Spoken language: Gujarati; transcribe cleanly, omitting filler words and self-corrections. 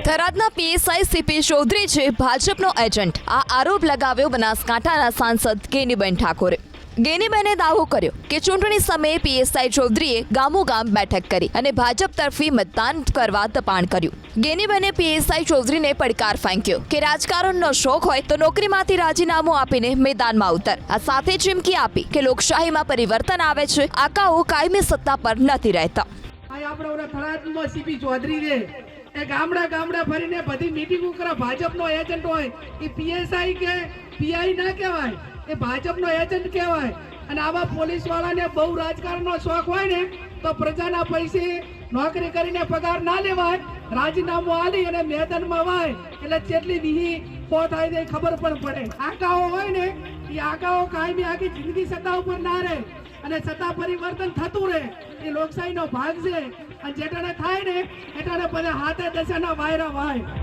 થરાદના પીએસઆઈ સીપી ચૌધરી છે ભાજપનો એજન્ટ। આ આરોપ લગાવ્યો બનાસકાંઠાના સાંસદ ગેનીબેન ઠાકોરે। ગેનીબેને દાવો કર્યો કે ચૂંટણી સમયે પીએસઆઈ ચૌધરીએ ગામોગામ બેઠક કરી અને ભાજપ તરફી મતદાન કરવા દબાણ કર્યું। ગેનીબેને પીએસઆઈ ચૌધરીને પડકાર ફેંક્યો કે રાજકારણનો શોખ હોય તો નોકરીમાંથી રાજીનામું આપીને મેદાનમાં ઉતર। આ સાથે ચીમકી આપી કે લોકશાહીમાં પરિવર્તન આવે છે, આકાઓ કાયમી સત્તા પર નથી રહેતા। આપણે થરાદમાં સીપી ચૌધરી રે એ ગામડા ગામડા ફરીને બધી મીટિંગો કરે। ભાજપનો એજન્ટ હોય એ પીએસઆઈ કે પીઆઈ ના કહેવાય, એ ભાજપનો એજન્ટ કહેવાય। અને આવા પોલીસ વાળાને બહુ રાજકારણનો શોખ હોય ને તો પ્રજાના પૈસે નોકરી કરીને પગાર ના લેવાય, રાજીનામું આલી અને મેદાનમાં વાય એટલે કેટલી વીહી પો થાય તે ખબર પણ પડે। આકાઓ હોય ને એ આકાઓ કાયમી આખી જિંદગી સત્તા ઉપર ના રહે અને સત્તા પરિવર્તન થતું રહે, એ લોકશાહીનો ભાગ છે। અને જેટાને થાય ને એટાને બધા હાથે દશાના વાયરા વાય।